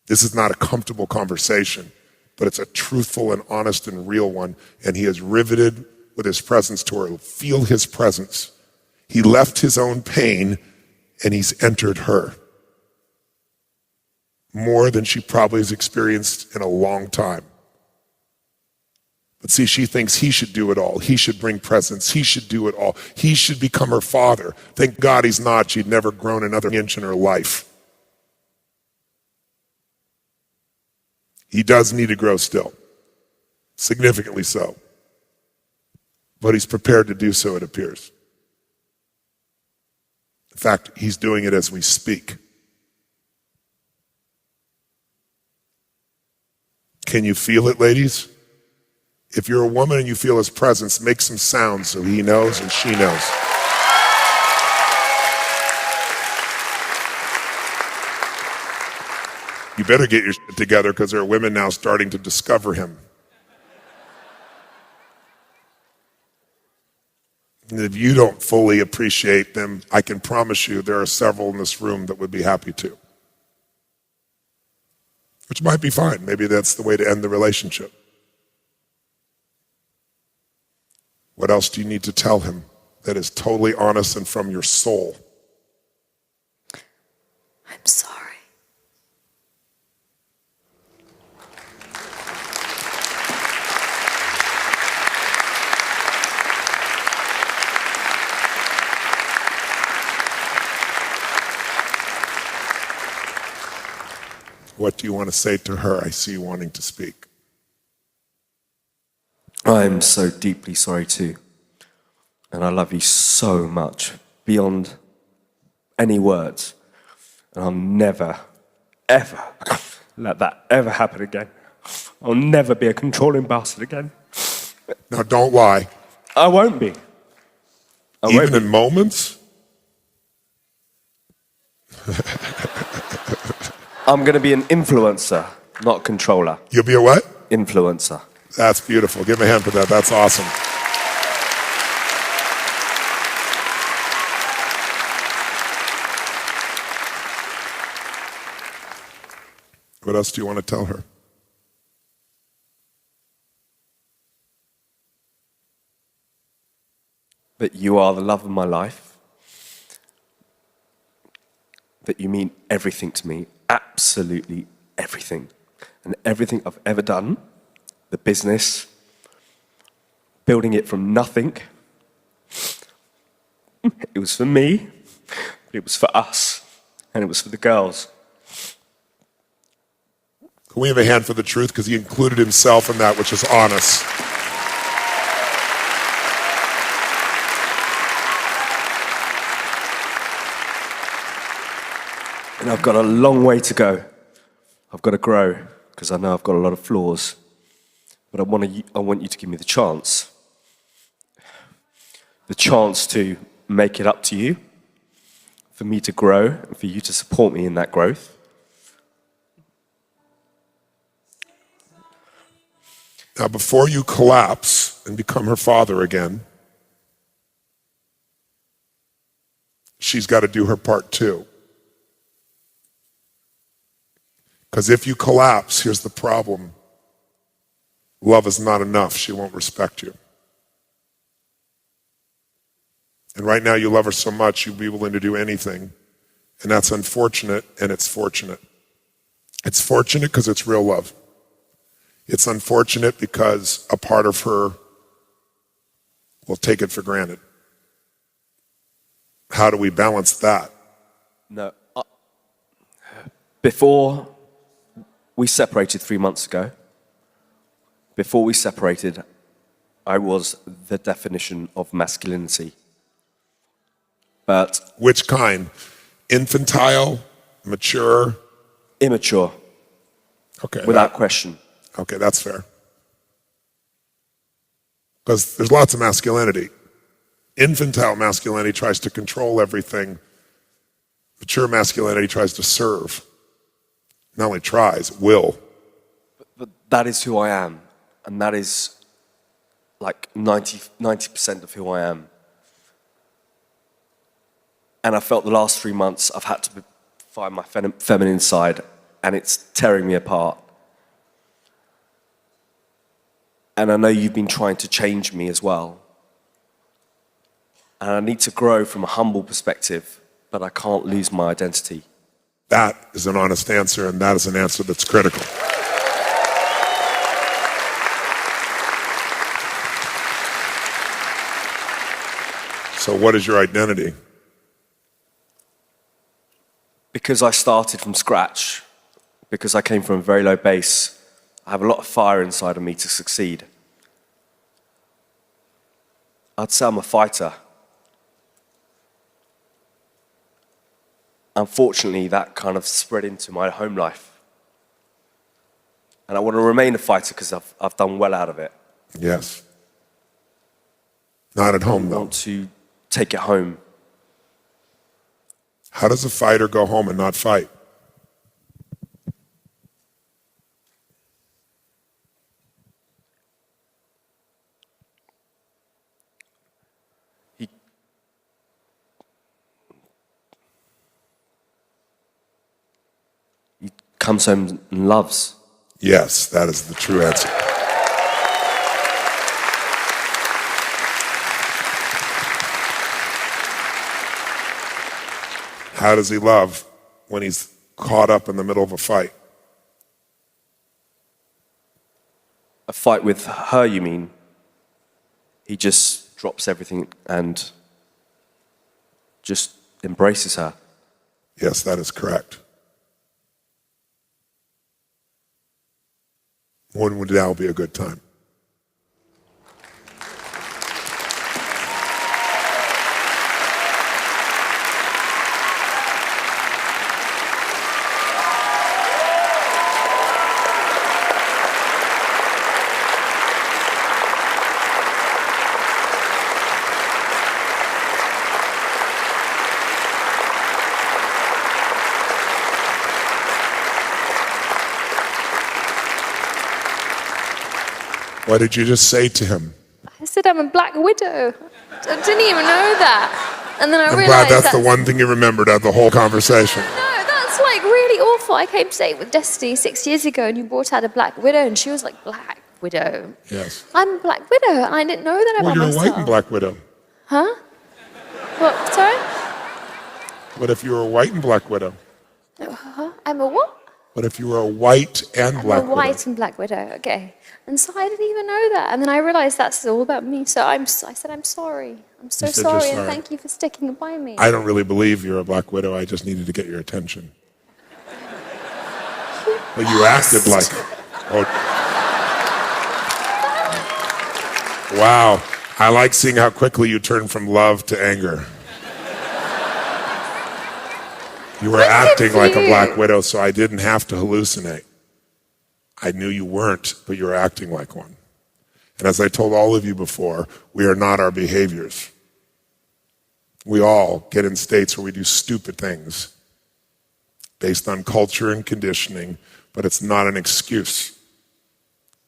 This is not a comfortable conversation, but it's a truthful and honest and real one, and he is riveted with his presence to her. Feel his presence. He left his own pain, and he's entered her. More than she probably has experienced in a long time. But see, she thinks he should do it all. He should bring presence. He should do it all. He should become her father. Thank God he's not. She'd never grown another inch in her life. He does need to grow still. Significantly so. But he's prepared to do so, it appears. In fact, he's doing it as we speak. Can you feel it, ladies? If you're a woman and you feel his presence, make some sounds so he knows and she knows. You better get your shit together because there are women now starting to discover him. And if you don't fully appreciate them, I can promise you there are several in this room that would be happy to. Which might be fine. Maybe that's the way to end the relationship. What else do you need to tell him that is totally honest and from your soul? I'm sorry. What do you want to say to her? I see you wanting to speak. I'm so deeply sorry too. And I love you so much, beyond any words. And I'll never, ever let that ever happen again. I'll never be a controlling bastard again. Now, don't lie. I won't be. Even in moments? I'm going to be an influencer, not a controller. You'll be a what? Influencer. That's beautiful. Give me a hand for that. That's awesome. What else do you want to tell her? That you are the love of my life. That you mean everything to me. Absolutely everything. And everything I've ever done, the business, building it from nothing, it was for me, but it was for us, and it was for the girls. Can we have a hand for the truth? Because he included himself in that, which is honest. And I've got a long way to go. I've got to grow, because I know I've got a lot of flaws. But I want you to give me the chance to make it up to you, for me to grow, and for you to support me in that growth. Now, before you collapse and become her father again, she's got to do her part too. Because if you collapse, here's the problem. Love is not enough. She won't respect you. And right now you love her so much, you'd be willing to do anything. And that's unfortunate, and it's fortunate. It's fortunate because it's real love. It's unfortunate because a part of her will take it for granted. How do we balance that? No. Before we separated 3 months ago, I was the definition of masculinity. But which kind? Infantile, mature? Immature. Okay. Without question. Okay, that's fair. Because there's lots of masculinity. Infantile masculinity tries to control everything. Mature masculinity tries to serve. Not only tries, will. But that is who I am. And that is like 90% of who I am. And I felt the last 3 months I've had to find my feminine side, and it's tearing me apart. And I know you've been trying to change me as well. And I need to grow from a humble perspective, but I can't lose my identity. That is an honest answer, and that is an answer that's critical. So what is your identity? Because I started from scratch, because I came from a very low base, I have a lot of fire inside of me to succeed. I'd say I'm a fighter. Unfortunately, that kind of spread into my home life. And I want to remain a fighter because I've done well out of it. Yes. Not at home, though. I want to take it home. How does a fighter go home and not fight? He comes home and loves. Yes, that is the true answer. How does he love when he's caught up in the middle of a fight? A fight with her, you mean? He just drops everything and just embraces her. Yes, that is correct. When would now be a good time? What did you just say to him? I said I'm a Black Widow. I didn't even know that. And then I I'm realized glad that's the one thing you remembered out of the whole conversation. No, that's like really awful. I came to date with Destiny 6 years ago and you brought out a Black Widow and she was like, Black Widow. Yes. I'm a Black Widow and I didn't know that about Well, you're myself. a white and Black Widow. Huh? What, sorry? What if you were a white and Black Widow? I'm a what? What if you were a white and Black I'm a white Widow? and Black Widow, okay. And so I didn't even know that. And then I realized that's all about me. So I said, I'm sorry. I'm so You said you're sorry and sorry. thank you for sticking by me. I don't really believe you're a Black Widow. I just needed to get your attention. But you acted like it. Oh. Wow. I like seeing how quickly you turn from love to anger. You were acting like a Black Widow, so I didn't have to hallucinate. I knew you weren't, but you were acting like one. And as I told all of you before, we are not our behaviors. We all get in states where we do stupid things based on culture and conditioning, but it's not an excuse.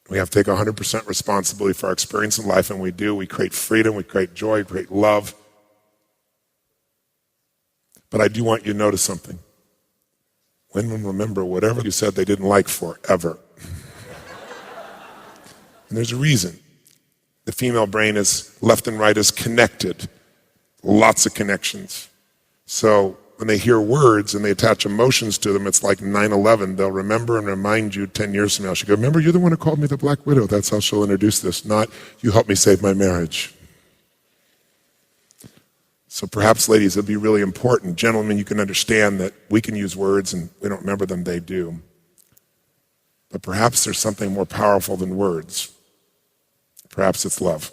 We have to take 100% responsibility for our experience in life, and we do. We create freedom, we create joy, we create love. But I do want you to notice something. Women remember whatever you said they didn't like forever. And there's a reason. The female brain is left and right is connected. Lots of connections. So when they hear words and they attach emotions to them, it's like 9/11. They'll remember and remind you 10 years from now. She'll go, remember, you're the one who called me the Black Widow. That's how she'll introduce this, not you helped me save my marriage. So perhaps, ladies, it'll be really important. Gentlemen, you can understand that we can use words and we don't remember them, they do. But perhaps there's something more powerful than words. Perhaps it's love.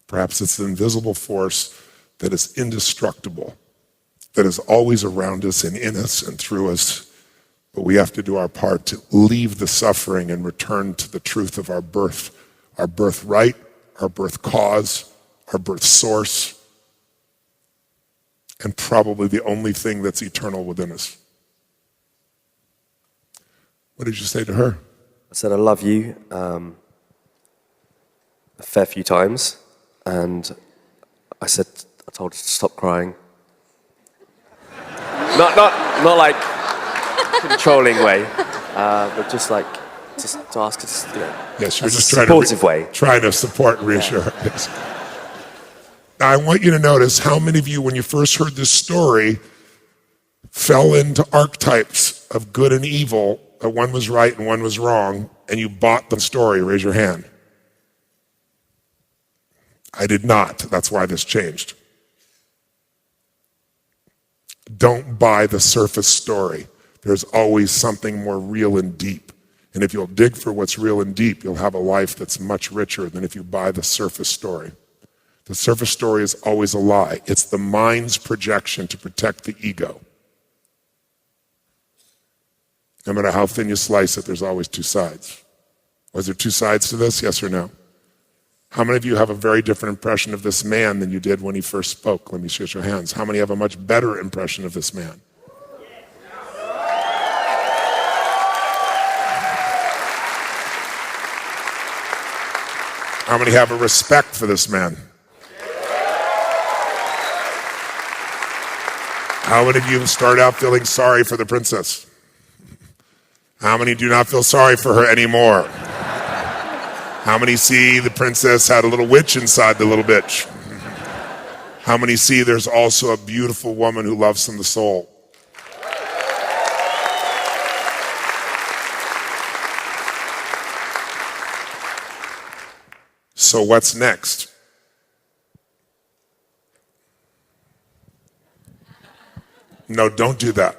Perhaps it's the invisible force that is indestructible, that is always around us and in us and through us. But we have to do our part to leave the suffering and return to the truth of our birthright, our birth cause, our birth source, and probably the only thing that's eternal within us. What did you say to her? I said, I love you a fair few times. And I told her to stop crying. Not like controlling way, but just to ask us, Yes, you're just supportive way. Trying to support and reassure. Yes. Now, I want you to notice how many of you, when you first heard this story, fell into archetypes of good and evil, that one was right and one was wrong, and you bought the story. Raise your hand. I did not. That's why this changed. Don't buy the surface story. There's always something more real and deep. And if you'll dig for what's real and deep, you'll have a life that's much richer than if you buy the surface story. The surface story is always a lie. It's the mind's projection to protect the ego. No matter how thin you slice it, there's always two sides. Was there two sides to this? Yes or no? How many of you have a very different impression of this man than you did when he first spoke? Let me see your hands. How many have a much better impression of this man? How many have a respect for this man? How many of you start out feeling sorry for the princess? How many do not feel sorry for her anymore? How many see the princess had a little witch inside the little bitch? How many see there's also a beautiful woman who loves from the soul? So what's next? No, don't do that.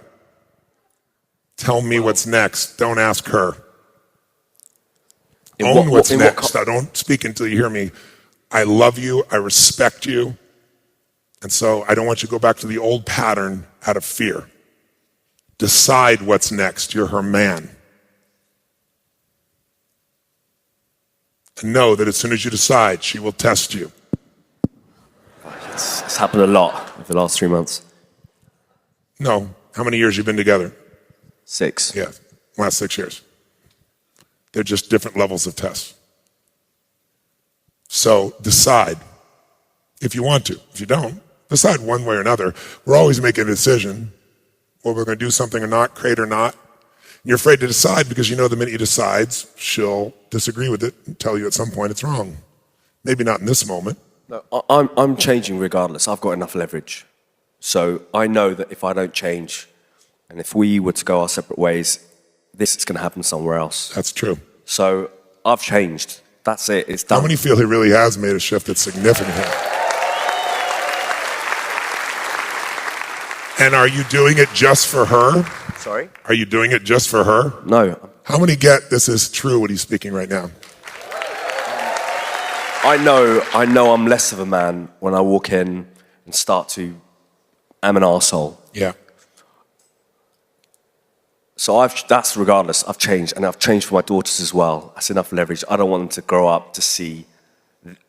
Tell me what's next. Don't ask her. Own what's next. I don't speak until you hear me. I love you. I respect you. And so I don't want you to go back to the old pattern out of fear. Decide what's next. You're her man. And know that as soon as you decide, she will test you. It's happened a lot over the last 3 months. No. How many years you been together? 6. Yeah, last 6 years. They're just different levels of tests. So decide if you want to. If you don't, decide one way or another. We're always making a decision whether we're going to do something or not, create or not. You're afraid to decide because you know the minute you decide, she'll disagree with it and tell you at some point it's wrong. Maybe not in this moment. No, I'm changing regardless. I've got enough leverage. So I know that if I don't change, and if we were to go our separate ways, this is going to happen somewhere else. That's true. So I've changed. That's it. It's done. How many feel he really has made a shift that's significant? And are you doing it just for her? Sorry? Are you doing it just for her? No. How many get this is true what he's speaking right now? I know I'm less of a man when I walk in and start to, I'm an arsehole. Yeah. So that's regardless, I've changed, and I've changed for my daughters as well. That's enough leverage. I don't want them to grow up to see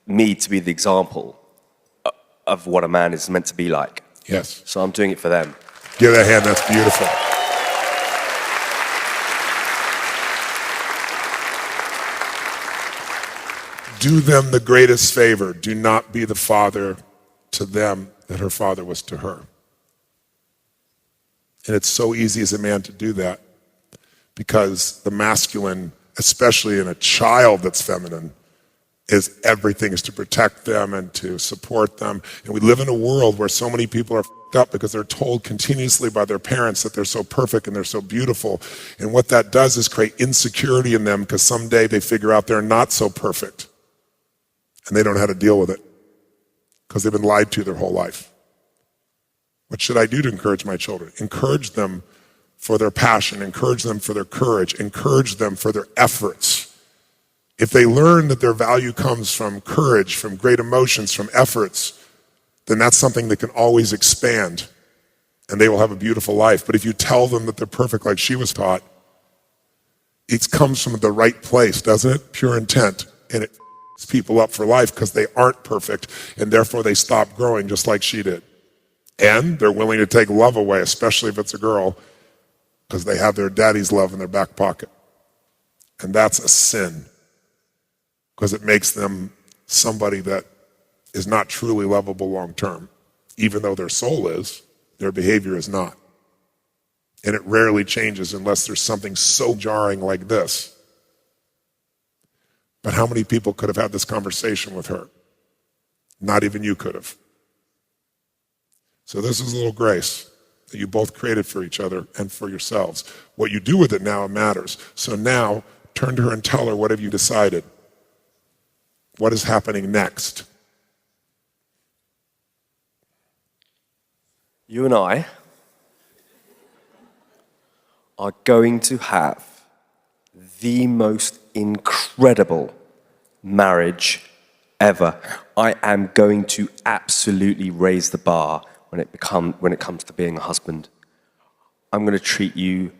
me to be the example of what a man is meant to be like. Yes. So I'm doing it for them. Give that hand, that's beautiful. Do them the greatest favor. Do not be the father to them that her father was to her. And it's so easy as a man to do that because the masculine, especially in a child that's feminine, is everything is to protect them and to support them. And we live in a world where so many people are f***ed up because they're told continuously by their parents that they're so perfect and they're so beautiful. And what that does is create insecurity in them because someday they figure out they're not so perfect. And they don't know how to deal with it because they've been lied to their whole life. What should I do to encourage my children? Encourage them for their passion, encourage them for their courage, encourage them for their efforts. If they learn that their value comes from courage, from great emotions, from efforts, then that's something that can always expand and they will have a beautiful life. But if you tell them that they're perfect like she was taught, it comes from the right place, doesn't it? Pure intent. And it f***s people up for life because they aren't perfect and therefore they stop growing just like she did. And they're willing to take love away, especially if it's a girl, because they have their daddy's love in their back pocket. And that's a sin, because it makes them somebody that is not truly lovable long term. Even though their soul is, their behavior is not. And it rarely changes unless there's something so jarring like this. But how many people could have had this conversation with her? Not even you could have. So this is a little grace that you both created for each other and for yourselves. What you do with it now matters. So now, turn to her and tell her, what have you decided? What is happening next? You and I are going to have the most incredible marriage ever. I am going to absolutely raise the bar when it comes to being a husband. I'm going to treat you,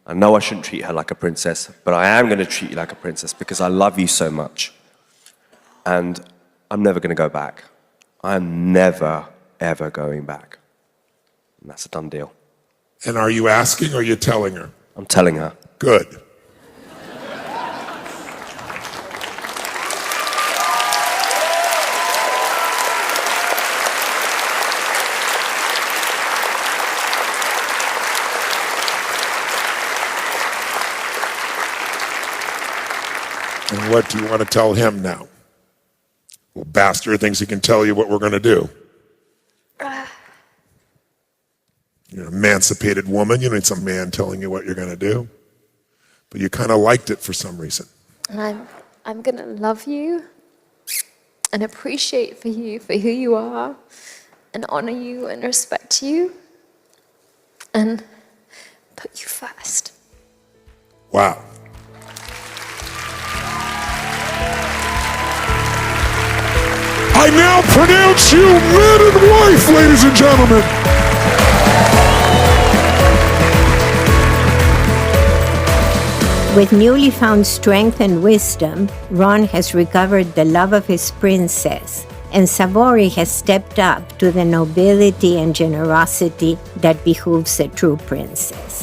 I know I shouldn't treat her like a princess, but I am going to treat you like a princess because I love you so much. And I'm never going to go back. I'm never, ever going back. And that's a done deal. And are you asking or are you telling her? I'm telling her. Good. And what do you want to tell him now? Well, bastard thinks he can tell you what we're going to do. You're an emancipated woman. You don't need some man telling you what you're going to do. But you kind of liked it for some reason. And I'm going to love you and appreciate for you for who you are and honor you and respect you and put you first. Wow. I now pronounce you man and wife, ladies and gentlemen. With newly found strength and wisdom, Ron has recovered the love of his princess, and Savory has stepped up to the nobility and generosity that behooves a true princess.